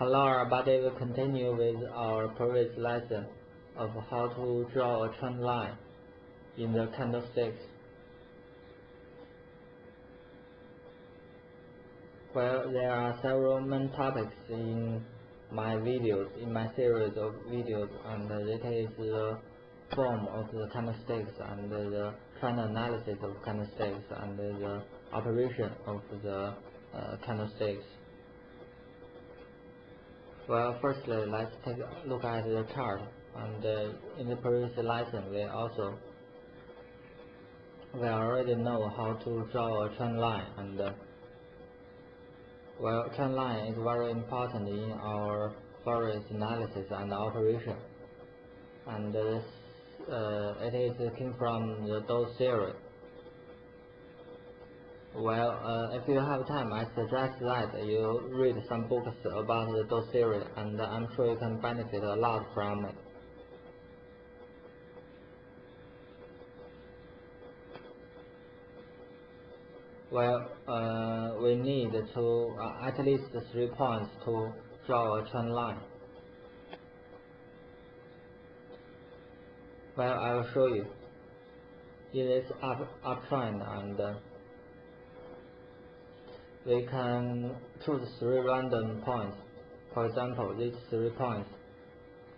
Hello everybody, we continue with our previous lesson of how to draw a trend line in the candlesticks. Well, there are several main topics in my series of videos, and it is the form of the candlesticks and the trend analysis of candlesticks and the operation of the candlesticks. Well, firstly, let's take a look at the chart. And in the previous lesson, we already know how to draw a trend line. And well, trend line is very important in our Forex analysis and operation. And it is came from the Dose theory. Well, if you have time, I suggest that you read some books about the Dose theory, and I'm sure you can benefit a lot from it. Well, we need to at least 3 points to draw a trend line. Well, I will show you. In this uptrend, and we can choose 3 random points. For example, these 3 points,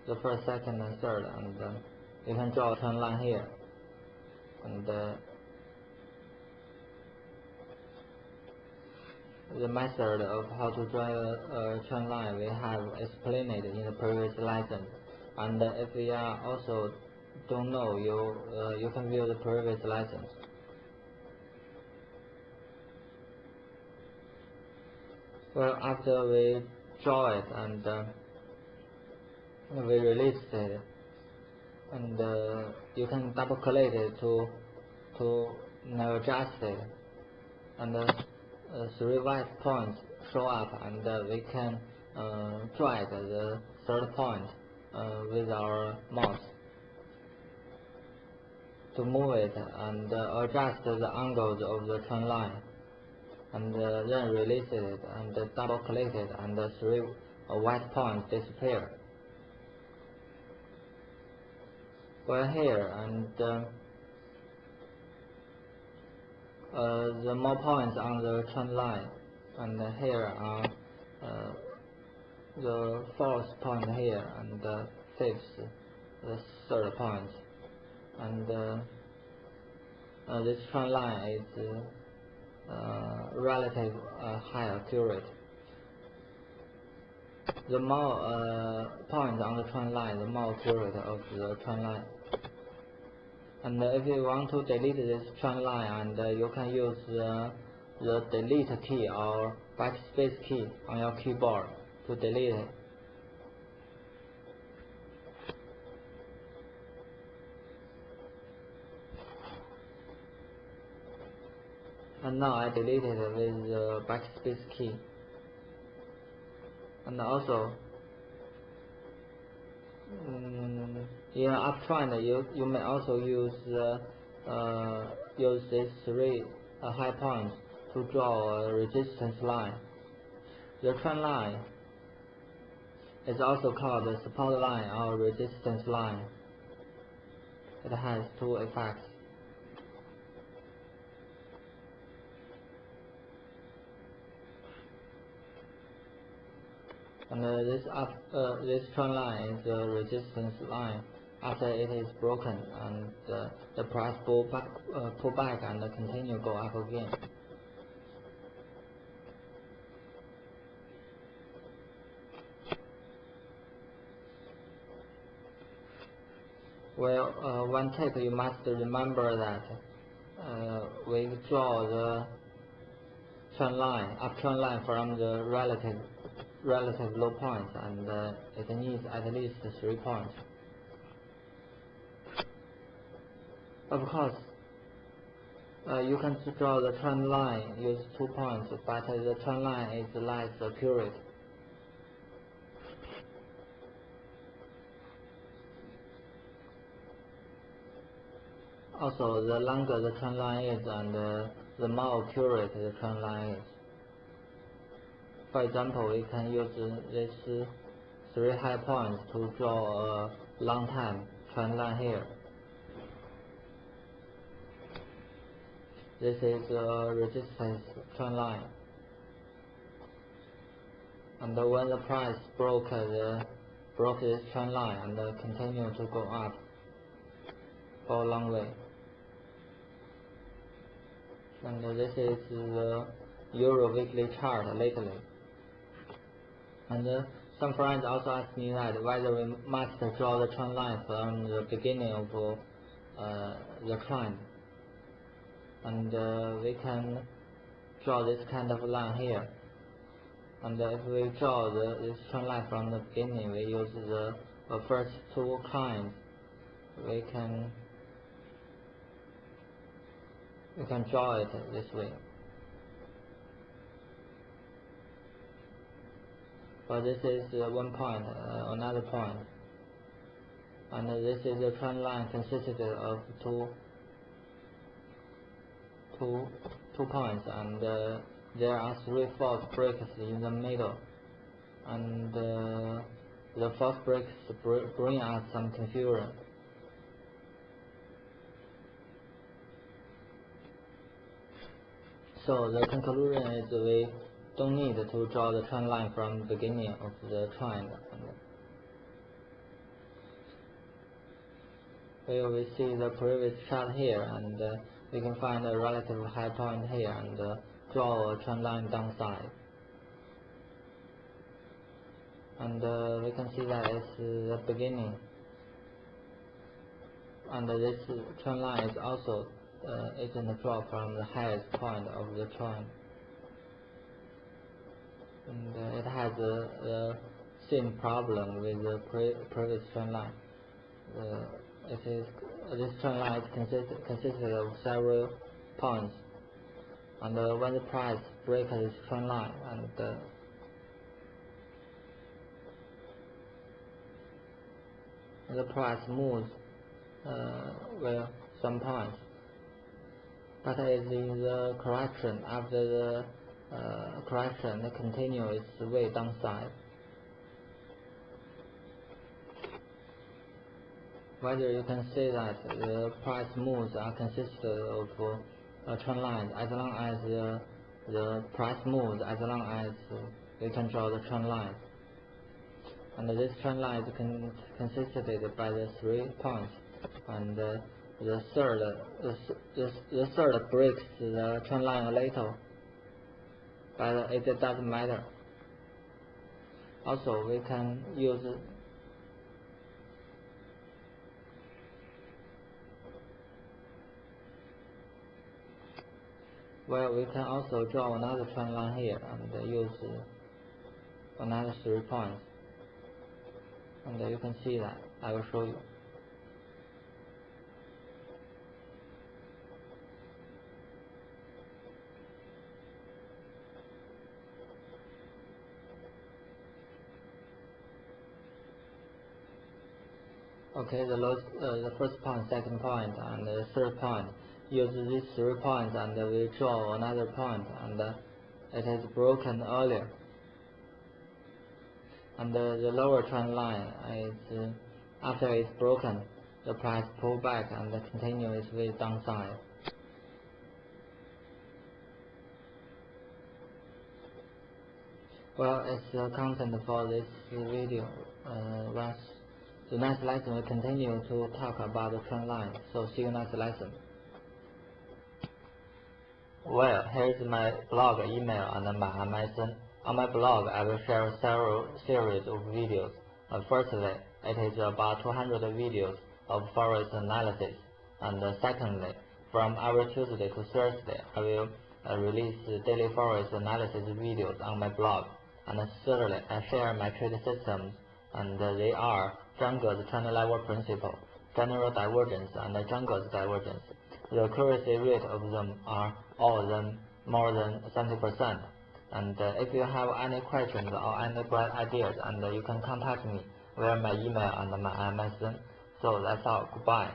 the first, second, and third, and you can draw a trend line here. And the method of how to draw a trend line we have explained it in the previous lesson. And if you also don't know, you can view the previous lessons. Well, after we draw it and we release it, and you can double click it to adjust it, and 3 white points show up, and we can drag the third point with our mouse to move it and adjust the angles of the trend line, and then release it and double click it, and the 3 white points disappear. Well, here, and the more points on the trend line, and here are the 4th point here, and the 5th, the 3rd point, and this trend line is relative high accurate. The more points on the trend line, the more accurate of the trend line. And if you want to delete this trend line, and you can use the delete key or backspace key on your keyboard to delete it. And now I deleted it with the backspace key. And also, in an uptrend, you may also use these 3 high points to draw a resistance line. The trend line is also called the support line or resistance line. It has 2 effects. And this trend line is a resistance line after it is broken, and the price pull back and continue go up again. Well, one tip you must remember that we draw the trend line, uptrend line from the relative low points, and it needs at least 3 points. Of course, you can draw the trend line use 2 points, but the trend line is less accurate. Also, the longer the trend line is, and the more accurate the trend line is. For example, we can use these 3 high points to draw a long time trend line here. This is a resistance trend line, and when the price broke this trend line and continued to go up for a long way. And this is the Euro weekly chart lately. And some friends also asked me that whether we must draw the trend line from the beginning of the trend. And we can draw this kind of line here. And if we draw this trend line from the beginning, we use the first 2 lines. We can draw it this way. But this is one point, another point, and this is a trend line consisted of two points, and there are 3 false breaks in the middle, and the false breaks bring us some confusion. So the conclusion is we don't need to draw the trend line from the beginning of the trend. Here we see the previous chart here, and we can find a relative high point here and draw a trend line downside. And we can see that it's the beginning, and this trend line is also isn't a drop from the highest point of the trend. And it has the same problem with the previous trend line. This trend line consisted of several points, and when the price breaks this trend line and the price moves well some points, but is in the correction. After the correction, it continues its way downside. Whether you can say that the price moves are consistent of trend lines as long as the price moves, as long as we can draw the trend line. And this trend line is consisted by the 3 points, and the third breaks the trend line a little, but it doesn't matter. Also, we can use we can also draw another trend line here and use another 3 points, and you can see that. I will show you. Okay, the first point, second point, and the third point. Use these 3 points and we draw another point, and it is broken earlier. And the lower trend line is after it's broken, the price pull back and continue its way downside. Well, it's the content for this video. The next lesson will continue to talk about the trend line. So see you next lesson. Well, here's my blog email and my Amazon. On my blog, I will share several series of videos. Firstly, it is about 200 videos of Forex analysis. And secondly, from every Tuesday to Thursday, I will release daily Forex analysis videos on my blog. And thirdly, I share my trade systems, and they are Zhangge's trend level principle, general divergence, and Zhangge's divergence. The accuracy rate of them are all of them more than 70%. And if you have any questions or any bright ideas, and you can contact me via my email and my Amazon. So that's all. Goodbye.